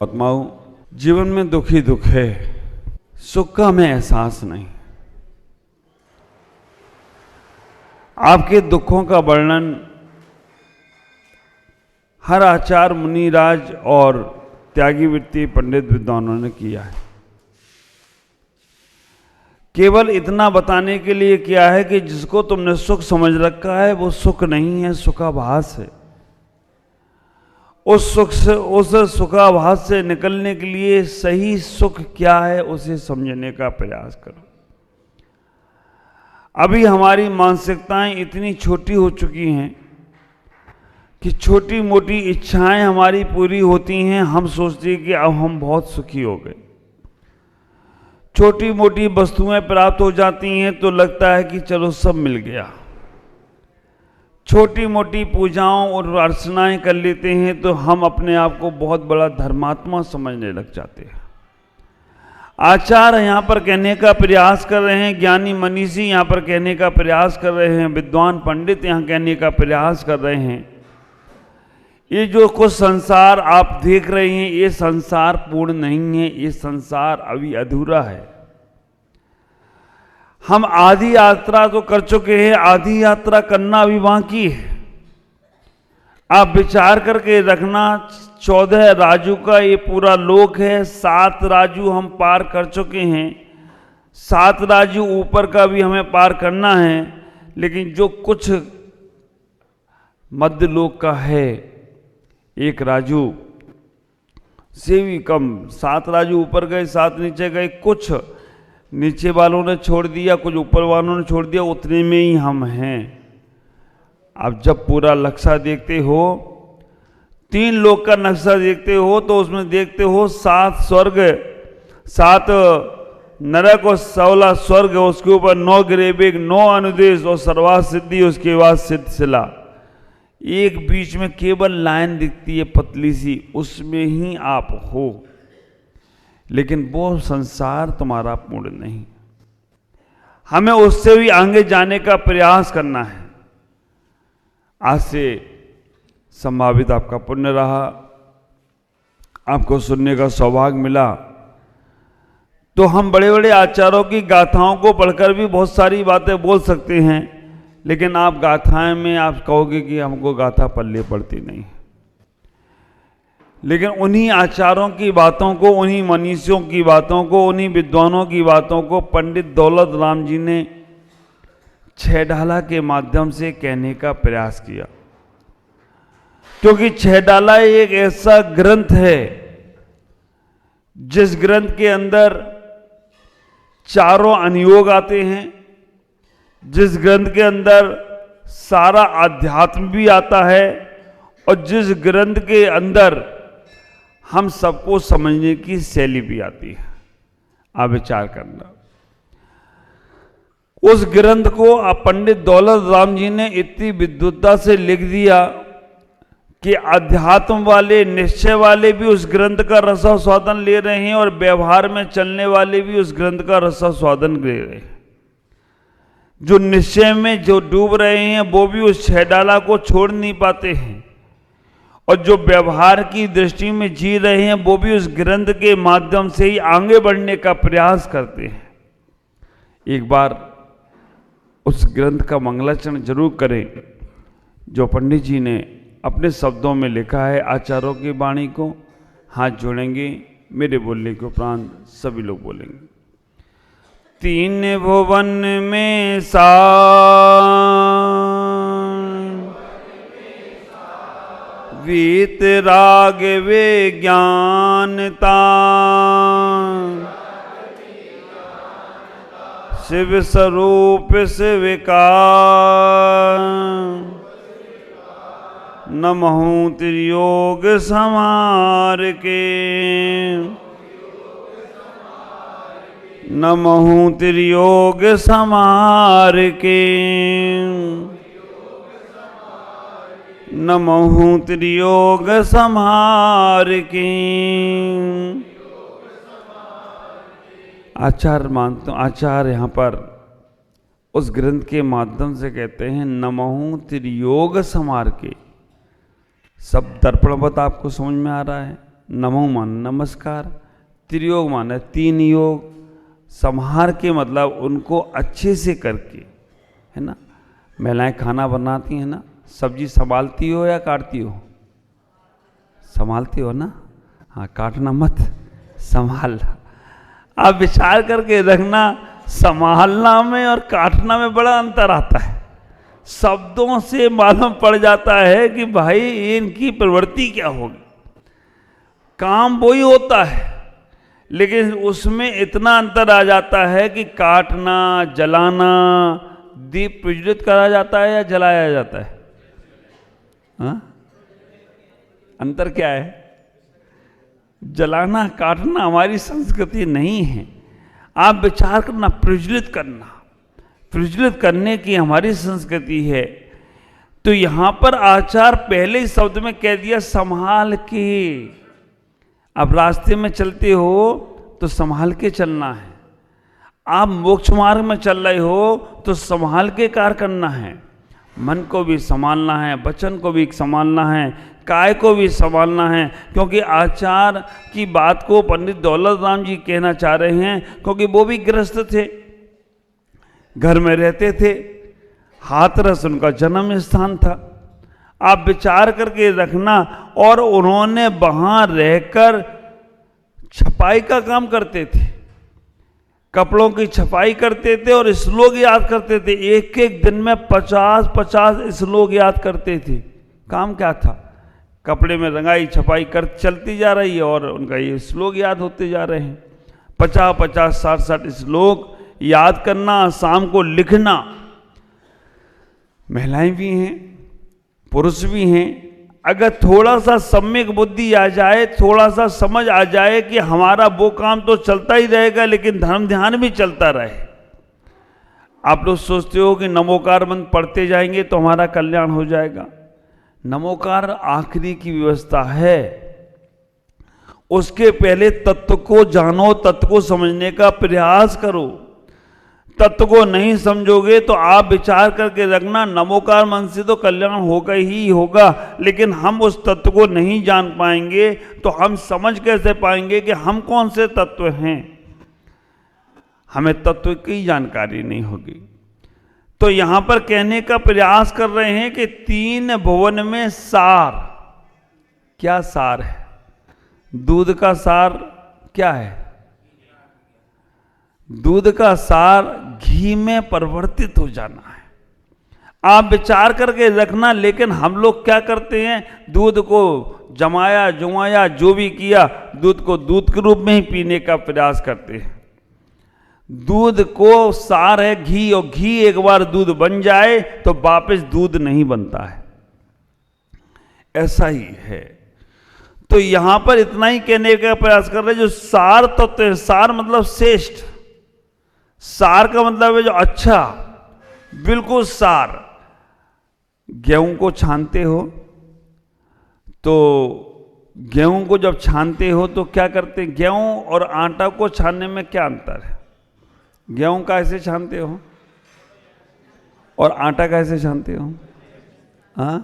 आत्माओं, जीवन में दुख ही दुख है, सुख का हमें एहसास नहीं। आपके दुखों का वर्णन हर आचार्य, मुनिराज और त्यागी वृत्ति पंडित विद्वानों ने किया है। केवल इतना बताने के लिए किया है कि जिसको तुमने सुख समझ रखा है वो सुख नहीं है, सुखाभास है। उस सुखाभास से निकलने के लिए सही सुख क्या है उसे समझने का प्रयास करो। अभी हमारी मानसिकताएं इतनी छोटी हो चुकी हैं कि छोटी मोटी इच्छाएं हमारी पूरी होती हैं, हम सोचते हैं कि अब हम बहुत सुखी हो गए। छोटी मोटी वस्तुएं प्राप्त हो जाती हैं तो लगता है कि चलो सब मिल गया। छोटी मोटी पूजाओं और अर्चनाएं कर लेते हैं तो हम अपने आप को बहुत बड़ा धर्मात्मा समझने लग जाते हैं। आचार्य यहाँ पर कहने का प्रयास कर रहे हैं, ज्ञानी मनीषी यहाँ पर कहने का प्रयास कर रहे हैं, विद्वान पंडित यहाँ कहने का प्रयास कर रहे हैं, ये जो कुछ संसार आप देख रहे हैं ये संसार पूर्ण नहीं है, ये संसार अभी अधूरा है। हम आधी यात्रा तो कर चुके हैं, आधी यात्रा करना अभी बाकी है। आप विचार करके रखना, 14 राजू का ये पूरा लोक है, 7 राजू हम पार कर चुके हैं, 7 राजू ऊपर का भी हमें पार करना है। लेकिन जो कुछ मध्य लोक का है, 1 राजू से भी कम, 7 राजू ऊपर गए, 7 नीचे गए, कुछ नीचे वालों ने छोड़ दिया, कुछ ऊपर वालों ने छोड़ दिया, उतने में ही हम हैं। आप जब पूरा नक्शा देखते हो, 3 लोक का नक्शा देखते हो तो उसमें देखते हो 7 स्वर्ग, 7 नरक और 16 स्वर्ग, उसके ऊपर 9 गिरेबेग, 9 अनुदेश और सर्वा सिद्धि, उसके बाद सिद्ध शिला। एक बीच में केवल लाइन दिखती है पतली सी, उसमें ही आप हो। लेकिन वो संसार तुम्हारा पूर्ण नहीं, हमें उससे भी आगे जाने का प्रयास करना है। आज से संभावित आपका पुण्य रहा, आपको सुनने का सौभाग्य मिला, तो हम बड़े बड़े आचार्यों की गाथाओं को पढ़कर भी बहुत सारी बातें बोल सकते हैं, लेकिन आप गाथाएं में आप कहोगे कि हमको गाथा पल्ले पड़ती नहीं। लेकिन उन्हीं आचार्यों की बातों को, उन्हीं मनीषियों की बातों को, उन्हीं विद्वानों की बातों को पंडित दौलत राम जी ने 6 डाला के माध्यम से कहने का प्रयास किया। क्योंकि 6 डाला एक ऐसा ग्रंथ है जिस ग्रंथ के अंदर चारों अनुयोग आते हैं, जिस ग्रंथ के अंदर सारा अध्यात्म भी आता है, और जिस ग्रंथ के अंदर हम सबको समझने की शैली भी आती है। आप विचार करना, उस ग्रंथ को पंडित दौलत राम जी ने इतनी विद्वत्ता से लिख दिया कि अध्यात्म वाले, निश्चय वाले भी उस ग्रंथ का रसास्वादन ले रहे हैं, और व्यवहार में चलने वाले भी उस ग्रंथ का रसास्वादन ले रहे हैं। जो निश्चय में जो डूब रहे हैं वो भी उस 6 डाला को छोड़ नहीं पाते हैं, और जो व्यवहार की दृष्टि में जी रहे हैं वो भी उस ग्रंथ के माध्यम से ही आगे बढ़ने का प्रयास करते हैं। एक बार उस ग्रंथ का मंगलाचरण जरूर करें जो पंडित जी ने अपने शब्दों में लिखा है। आचार्यों की वाणी को हाथ जोड़ेंगे, मेरे बोलने के उपरांत सभी लोग बोलेंगे। 3 भुवन में वीत राग विज्ञानता, शिव स्वरूप शिविकार, नमहु त्रियोग समार के, नमहु त्रियोग समार के, नमहु त्रियोग समार के। आचार्य मानते, आचार्य यहाँ पर उस ग्रंथ के माध्यम से कहते हैं नमहु त्रियोग समार के। सब दर्पणवत आपको समझ में आ रहा है, नमो माने नमस्कार, त्रियोग माने 3 योग, संहार के मतलब उनको अच्छे से करके, है ना। महिलाएं खाना बनाती हैं ना, सब्जी संभालती हो या काटती हो? संभालती हो ना, हाँ, काटना मत, संभालना। आप विचार करके रखना, संभालना में और काटना में बड़ा अंतर आता है। शब्दों से मालूम पड़ जाता है कि भाई इनकी प्रवृत्ति क्या होगी। काम वही होता है, लेकिन उसमें इतना अंतर आ जाता है कि काटना, जलाना, दीप प्रज्वलित करा जाता है या जलाया जाता है? हाँ, अंतर क्या है? जलाना काटना हमारी संस्कृति नहीं है। आप विचार करना, प्रज्वलित करना, प्रज्वलित करने की हमारी संस्कृति है। तो यहां पर आचार पहले ही शब्द में कह दिया, संभाल के। अब रास्ते में चलते हो तो संभाल के चलना है। आप मोक्ष मार्ग में चल रहे हो तो संभाल के कार्य करना है। मन को भी संभालना है, वचन को भी संभालना है, काय को भी संभालना है। क्योंकि आचार की बात को पंडित दौलत राम जी कहना चाह रहे हैं, क्योंकि वो भी गृहस्थ थे, घर में रहते थे, हाथरस उनका जन्म स्थान था। आप विचार करके रखना। और उन्होंने वहां रहकर छपाई का काम करते थे, कपड़ों की छपाई करते थे और श्लोक याद करते थे। एक एक दिन में 50-50 श्लोक याद करते थे। काम क्या था? कपड़े में रंगाई छपाई कर चलती जा रही है और उनका ये श्लोक याद होते जा रहे हैं। 50-50, 60-60 श्लोक याद करना, शाम को लिखना। महिलाएं भी हैं, पुरुष भी हैं। अगर थोड़ा सा सम्यक बुद्धि आ जाए, थोड़ा सा समझ आ जाए कि हमारा वो काम तो चलता ही रहेगा लेकिन धर्म ध्यान भी चलता रहे। आप लोग सोचते हो कि नमोकार मंत्र पढ़ते जाएंगे तो हमारा कल्याण हो जाएगा। नमोकार आखिरी की व्यवस्था है। उसके पहले तत्व को जानो, तत्व को समझने का प्रयास करो। तत्व को नहीं समझोगे तो आप विचार करके रखना, नमोकार मन से तो कल्याण होगा ही होगा, लेकिन हम उस तत्व को नहीं जान पाएंगे तो हम समझ कैसे पाएंगे कि हम कौन से तत्व हैं? हमें तत्व की जानकारी नहीं होगी। तो यहां पर कहने का प्रयास कर रहे हैं कि 3 भुवन में सार। क्या सार है? दूध का सार क्या है? दूध का सार घी में परिवर्तित हो जाना है। आप विचार करके रखना। लेकिन हम लोग क्या करते हैं? दूध को जमाया जुमाया जो भी किया, दूध को दूध के रूप में ही पीने का प्रयास करते हैं। दूध को सार है घी, और घी एक बार दूध बन जाए तो वापस दूध नहीं बनता है। ऐसा ही है। तो यहां पर इतना ही कहने का प्रयास कर रहे हैं, जो सार तत्व है, सार मतलब श्रेष्ठ, सार का मतलब है जो अच्छा, बिल्कुल सार। गेहूं को छानते हो तो गेहूं को जब छानते हो तो क्या करते हैं? गेहूं और आटा को छानने में क्या अंतर है? गेहूं कैसे छानते हो और आटा कैसे छानते हो? हाँ,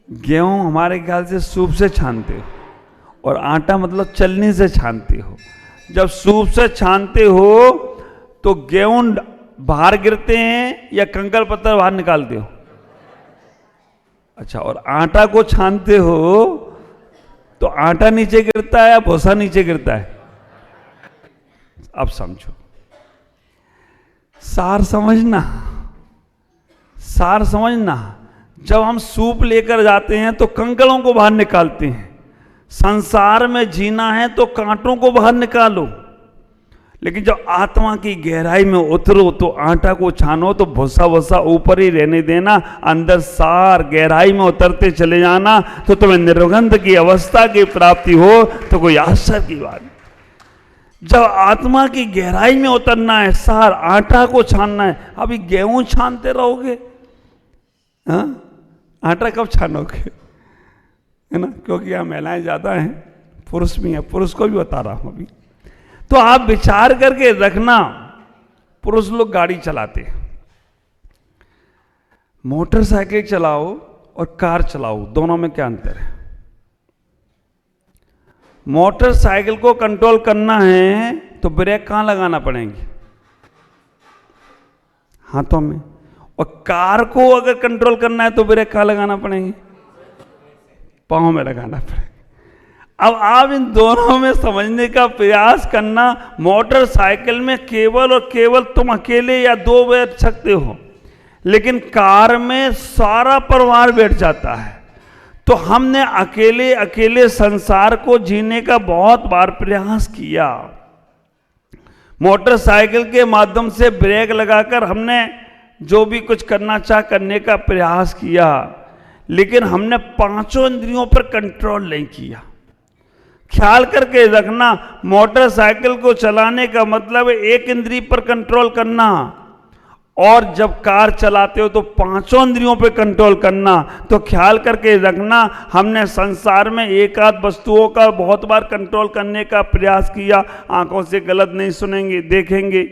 गेहूं हमारे ख्याल से सूप से छानते हो और आटा मतलब चलनी से छानते हो। जब सूप से छानते हो तो गेहूं बाहर गिरते हैं या कंकड़ पत्थर बाहर निकालते हो? अच्छा, और आटा को छानते हो तो आटा नीचे गिरता है या भूसा नीचे गिरता है? अब समझो, सार समझना, सार समझना। जब हम सूप लेकर जाते हैं तो कंकड़ों को बाहर निकालते हैं। संसार में जीना है तो कांटों को बाहर निकालो, लेकिन जब आत्मा की गहराई में उतरो तो आटा को छानो तो भूसा भूसा ऊपर ही रहने देना, अंदर सार गहराई में उतरते चले जाना, तो तुम्हें निर्गंध की अवस्था की प्राप्ति हो तो कोई आश्चर्य की बात। जब आत्मा की गहराई में उतरना है, सार आटा को छानना है। अभी गेहूं छानते रहोगे, हाँ, आटा कब छानोगे? है ना, क्योंकि यहाँ महिलाएं ज्यादा हैं, पुरुष भी हैं, पुरुष को भी बता रहा हूं अभी। तो आप विचार करके रखना। पुरुष लोग गाड़ी चलाते हैं, मोटरसाइकिल चलाओ और कार चलाओ, दोनों में क्या अंतर है? मोटरसाइकिल को कंट्रोल करना है तो ब्रेक कहाँ लगाना पड़ेंगे? हाथों में। और कार को अगर कंट्रोल करना है तो ब्रेक कहाँ लगाना पड़ेंगे? पाँव में लगाना पड़ेगा। अब आप इन दोनों में समझने का प्रयास करना। मोटरसाइकिल में केवल और केवल तुम अकेले या दो बैठ सकते हो, लेकिन कार में सारा परिवार बैठ जाता है। तो हमने अकेले अकेले संसार को जीने का बहुत बार प्रयास किया। मोटरसाइकिल के माध्यम से ब्रेक लगाकर हमने जो भी कुछ करना चाह करने का प्रयास किया, लेकिन हमने पांचों इंद्रियों पर कंट्रोल नहीं किया। ख्याल करके रखना, मोटरसाइकिल को चलाने का मतलब है एक इंद्रिय पर कंट्रोल करना, और जब कार चलाते हो तो पांचों इंद्रियों पे कंट्रोल करना। तो ख्याल करके रखना, हमने संसार में एक आध वस्तुओं का बहुत बार कंट्रोल करने का प्रयास किया। आंखों से गलत नहीं सुनेंगे, देखेंगे,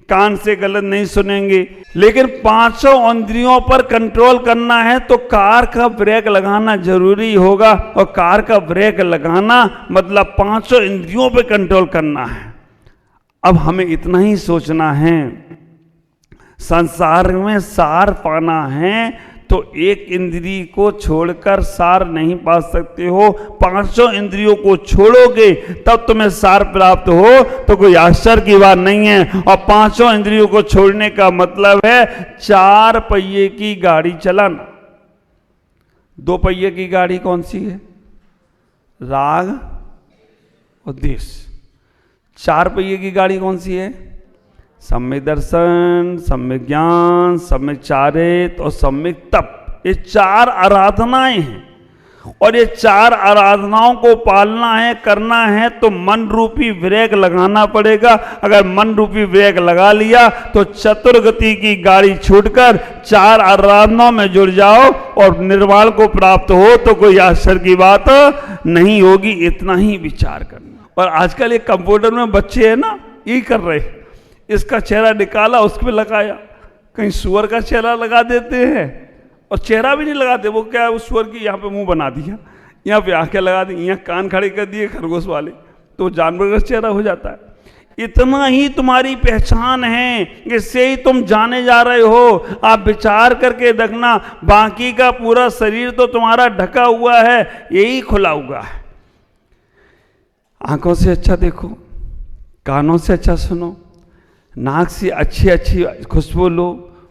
कान से गलत नहीं सुनेंगे, लेकिन पांचों इंद्रियों पर कंट्रोल करना है तो कार का ब्रेक लगाना जरूरी होगा। और कार का ब्रेक लगाना मतलब पांचों इंद्रियों पर कंट्रोल करना है। अब हमें इतना ही सोचना है, संसार में सार पाना है तो एक इंद्रिय को छोड़कर सार नहीं पा सकते हो। पांचों इंद्रियों को छोड़ोगे तब तुम्हें सार प्राप्त हो तो कोई आश्चर्य की बात नहीं है। और पांचों इंद्रियों को छोड़ने का मतलब है चार पहिए की गाड़ी चलाना। दो पहिए की गाड़ी कौन सी है? राग और देश। चार पहिए की गाड़ी कौन सी है? सम्यक दर्शन, सम्यक ज्ञान, सम्यक चारित और सम्यक तप। ये चार आराधनाएं हैं, और ये चार आराधनाओं को पालना है, करना है तो मन रूपी ब्रेक लगाना पड़ेगा। अगर मन रूपी ब्रेक लगा लिया तो चतुर्गति की गाड़ी छूटकर चार आराधनाओं में जुड़ जाओ और निर्वाण को प्राप्त हो तो कोई आश्चर्य की बात नहीं होगी। इतना ही विचार करना। और आजकल ये कंप्यूटर में बच्चे हैं ना, ये कर रहे, इसका चेहरा निकाला उस पर लगाया, कहीं सुअर का चेहरा लगा देते हैं और चेहरा भी नहीं लगाते। वो क्या है, उस सुअर की यहाँ पे मुंह बना दिया, यहाँ पे आंखें लगा दी, यहाँ कान खड़े कर दिए खरगोश वाले, तो जानवर का चेहरा हो जाता है। इतना ही तुम्हारी पहचान है, इससे ही तुम जाने जा रहे हो। आप विचार करके देखना, बाकी का पूरा शरीर तो तुम्हारा ढका हुआ है, यही खुला हुआ है। आंखों से अच्छा देखो, कानों से अच्छा सुनो, नाक से अच्छी अच्छी खुशबू लो,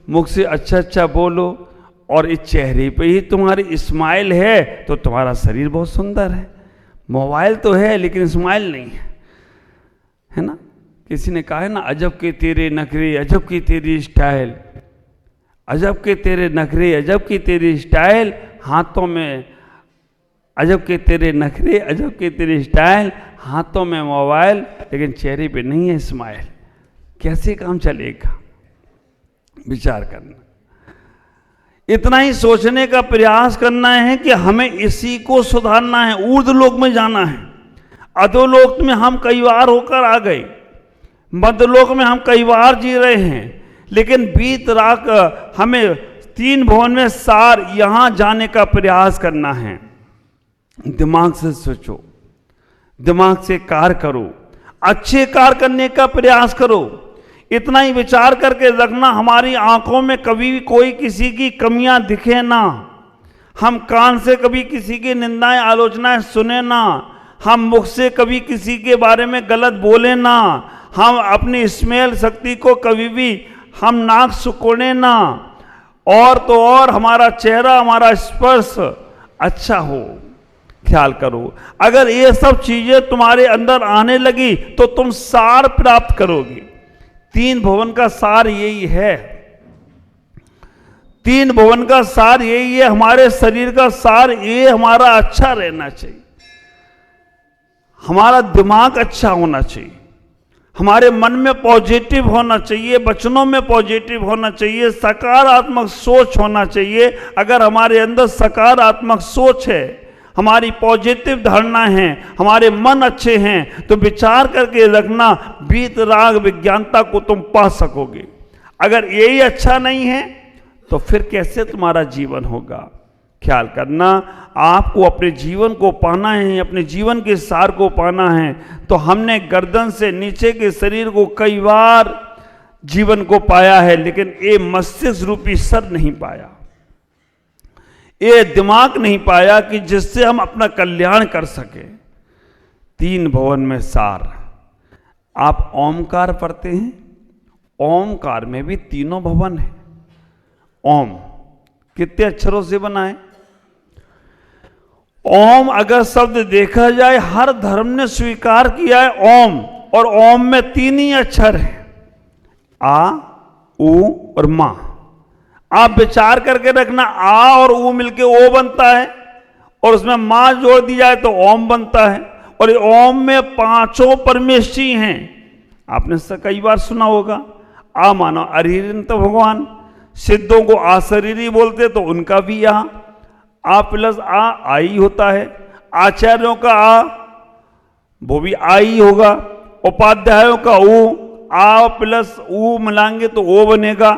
मुख से अच्छा अच्छा बोलो, और इस चेहरे पे ही तुम्हारी स्माइल है तो तुम्हारा शरीर बहुत सुंदर है। मोबाइल तो है लेकिन स्माइल नहीं है ना। किसी ने कहा है ना, अजब के तेरे नखरे, अजब की तेरी स्टाइल, अजब के तेरे नखरे, अजब की तेरी स्टाइल, हाथों में अजब के तेरे नखरे, अजब के तेरी स्टाइल, हाथों में मोबाइल लेकिन चेहरे पे नहीं है स्माइल। कैसे काम चलेगा? विचार करना। इतना ही सोचने का प्रयास करना है कि हमें इसी को सुधारना है। ऊर्ध्वलोक में जाना है। अधोलोक में हम कई बार होकर आ गए, मध्यलोक में हम कई बार जी रहे हैं, लेकिन बीत रात हमें तीन भुवन में सार यहां जाने का प्रयास करना है। दिमाग से सोचो, दिमाग से कार्य करो, अच्छे कार्य करने का प्रयास करो। इतना ही विचार करके रखना, हमारी आंखों में कभी भी कोई किसी की कमियां दिखे ना, हम कान से कभी किसी की निंदाएं आलोचनाएं सुने ना, हम मुख से कभी किसी के बारे में गलत बोले ना, हम अपनी स्मेल शक्ति को कभी भी हम नाक सुकोड़े ना, और तो और हमारा चेहरा, हमारा स्पर्श अच्छा हो। ख्याल करो, अगर ये सब चीजें तुम्हारे अंदर आने लगी तो तुम सार प्राप्त करोगे। तीन भुवन का सार यही है, तीन भुवन का सार यही है। हमारे शरीर का सार ये हमारा अच्छा रहना चाहिए, हमारा दिमाग अच्छा होना चाहिए, हमारे मन में पॉजिटिव होना चाहिए, वचनों में पॉजिटिव होना चाहिए, सकारात्मक सोच होना चाहिए। अगर हमारे अंदर सकारात्मक सोच है, हमारी पॉजिटिव धारणा है, हमारे मन अच्छे हैं, तो विचार करके रखना, बीत राग विज्ञानता को तुम पा सकोगे। अगर यही अच्छा नहीं है तो फिर कैसे तुम्हारा जीवन होगा? ख्याल करना। आपको अपने जीवन को पाना है, अपने जीवन के सार को पाना है, तो हमने गर्दन से नीचे के शरीर को कई बार जीवन को पाया है, लेकिन ये मस्तिष्क रूपी सर नहीं पाया, ये दिमाग नहीं पाया कि जिससे हम अपना कल्याण कर सके। 3 भवन में सार। आप ओमकार पढ़ते हैं, ओमकार में भी 3 भवन है। ओम कितने अक्षरों से बना है? ओम अगर शब्द देखा जाए, हर धर्म ने स्वीकार किया है ओम, और ओम में 3 ही अक्षर हैं, आ, उ और मा। आप विचार करके रखना, आ और उ मिलके ओ बनता है, और उसमें मां जोड़ दी जाए तो ओम बनता है। और ये ओम में 5 परमेष्ठी हैं। आपने कई बार सुना होगा। आ मानो अरिहंत भगवान, सिद्धों को आशरीरी बोलते तो उनका भी आ प्लस आई होता है। आचार्यों का आ, वो भी आई होगा। उपाध्यायों का ऊ, आ प्लस ऊ मिलाएंगे तो ओ बनेगा।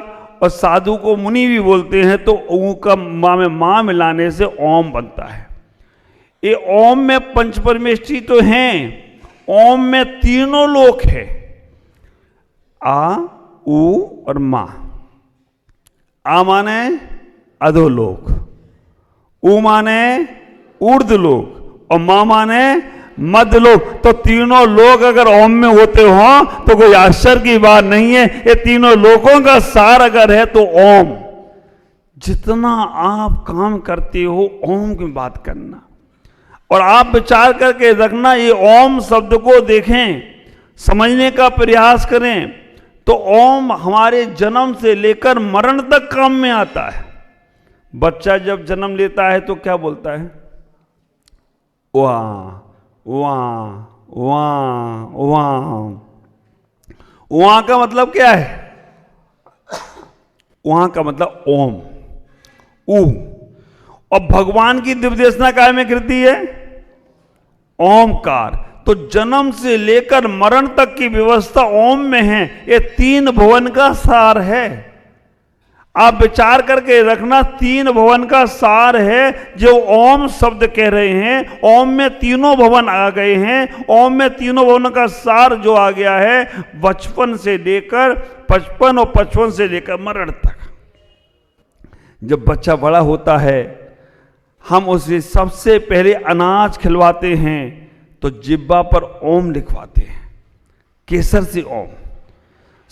और साधु को मुनि भी बोलते हैं तो ऊ का मां में मां मिलाने से ओम बनता है। ये ओम में 5 परमेष्ठी तो हैं, ओम में 3 लोक है, आ, उ और मां। आ माने अधोलोक, उ माने ऊर्ध्वलोक और मां माने मध्यलोक। तो 3 लोक अगर ओम में होते हो तो कोई आश्चर्य की बात नहीं है। ये 3 लोकों का सार अगर है तो ओम। जितना आप काम करते हो ओम की बात करना, और आप विचार करके रखना, ये ओम शब्द को देखें, समझने का प्रयास करें, तो ओम हमारे जन्म से लेकर मरण तक काम में आता है। बच्चा जब जन्म लेता है तो क्या बोलता है? वाह वाह वाह वाह। वाह का मतलब क्या है? वाह का मतलब ओम, ऊ। और भगवान की दिव्यदेशना काय में कृति है? ओमकार। तो जन्म से लेकर मरण तक की व्यवस्था ओम में है। ये 3 भवन का सार है। आप विचार करके रखना, 3 भवन का सार है जो ओम शब्द कह रहे हैं। ओम में 3 भवन आ गए हैं। ओम में 3 भवन का सार जो आ गया है, बचपन से लेकर 55 और 55 से लेकर मरण तक। जब बच्चा बड़ा होता है, हम उसे सबसे पहले अनाज खिलवाते हैं तो जिब्बा पर ओम लिखवाते हैं, केसर से ओम।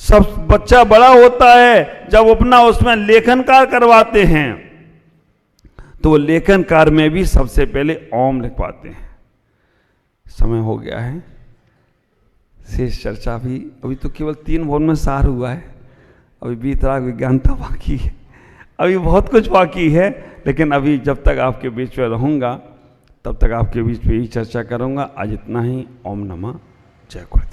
सब बच्चा बड़ा होता है, जब अपना उसमें लेखन कार्य करवाते हैं तो वो लेखन कार्य में भी सबसे पहले ओम लिखवाते हैं। समय हो गया है, शेष चर्चा भी अभी तो केवल 3 भवन में सार हुआ है। अभी वीतराग विज्ञानता बाकी है, अभी बहुत कुछ बाकी है। लेकिन अभी जब तक आपके बीच में रहूँगा तब तक आपके बीच में ही चर्चा करूँगा। आज इतना ही। ओम नमः जय गुरुदेव।